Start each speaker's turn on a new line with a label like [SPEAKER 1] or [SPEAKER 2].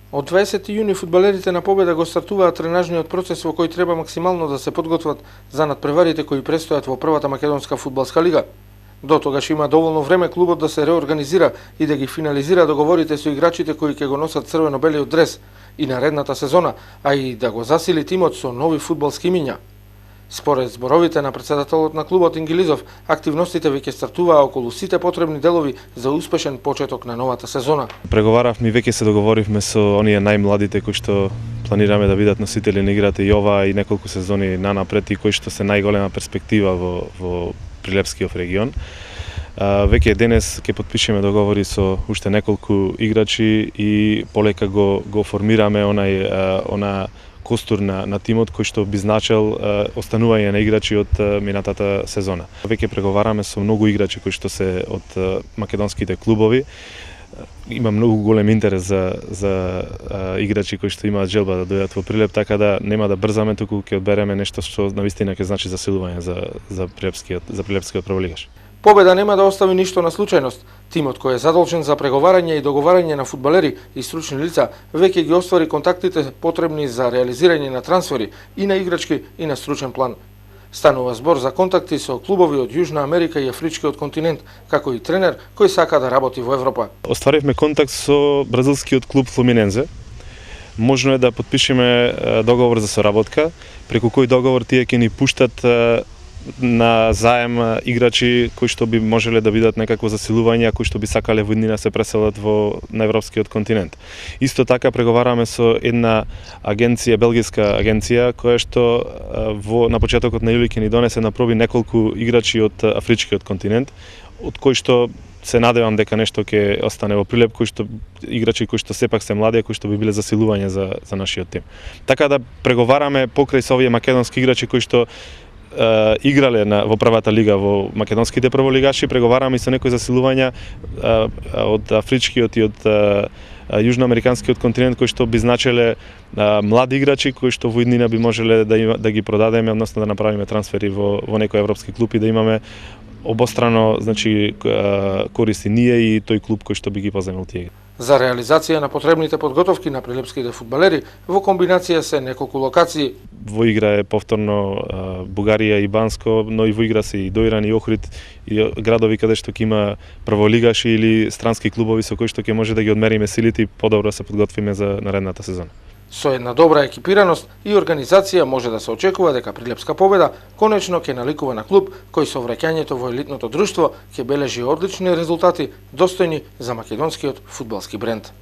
[SPEAKER 1] Од 20 јуни фудбалерите на Победа го стартуваат тренажниот процес во кој треба максимално да се подготват за надпреварите кои престојат во првата македонска фудбалска лига. До тогаш има доволно време клубот да се реорганизира и да ги финализира договорите со играчите кои ќе го носат црвено-белиот дрес и наредната сезона, а и да го засили тимот со нови фудбалски имиња. Според зборовите на претседателот на клубот Ингилизов, активностите веќе стартуваа околу сите потребни делови за успешен почеток на новата сезона.
[SPEAKER 2] Преговаравме и веќе се договоривме со оние најмладите кои што планираме да бидат носители на играта и ова и неколку сезони нанапред и кои што се најголема перспектива во Прилепскиот регион. Веќе денес ќе потпишеме договори со уште неколку играчи и полека го формираме она костур на тимот кој што би значел останување на играчи од минатата сезона. Веќе преговараме со многу играчи кои што се од македонските клубови. Има многу голем интерес за играчи кои што имаат желба да дојдат во Прилеп, така да нема да брзаме, туку ќе одбереме нешто што навистина ќе значи засилување за Прилепскиот прволигаш.
[SPEAKER 1] Победа нема да остави ништо на случајност. Тимот кој е задолжен за преговарање и договарање на фудбалери и стручни лица веќе ги оствари контактите потребни за реализирање на трансфери и на играчки и на стручен план. Станува збор за контакти со клубови од Јужна Америка и Афричкиот континент, како и тренер кој сака да работи во Европа.
[SPEAKER 2] Остваривме контакт со бразилскиот клуб Флуминензе. Можно е да потпишеме договор за соработка, преку кој договор тие ќе ни пуштат на заем играчи кои што би можеле да бидат некакво засилување, кои што би сакале во иднина се преселат на европскиот континент. Исто така преговараме со една агенција, белгиска агенција, која што на почетокот на јули ќе ни донесе на проби неколку играчи од афричкиот континент, од кои што се надевам дека нешто ќе остане во Прилеп, играчи кои што сепак се млади, кои што би биле засилување за нашиот тим. Така да преговараме покрај со овие македонски играчи кои што играле во првата лига во македонските прволигаши, преговараме и со некои засилувања од афричкиот и од јужноамериканскиот континент кои што би значеле млади играчи кои што во иднина би можеле да ги продадеме, односно да направиме трансфери во некој европски клуб и да имаме обострано, значи, користи ние и тој клуб кој што би ги поземил тие.
[SPEAKER 1] За реализација на потребните подготовки на прилепските фудбалери во комбинација се неколку локации.
[SPEAKER 2] Во игра е повторно Бугарија и Банско, но и во игра се и Доиран и Охрид и градови каде што ќе има прволигаши или странски клубови со кои што ќе може да ги одмериме силите и подобро се подготвиме за наредната сезона.
[SPEAKER 1] Со една добра екипираност и организација може да се очекува дека Прилепска Победа конечно ќе наликува на клуб кој со враќањето во елитното друштво ќе бележи одлични резултати достојни за македонскиот фудбалски бренд.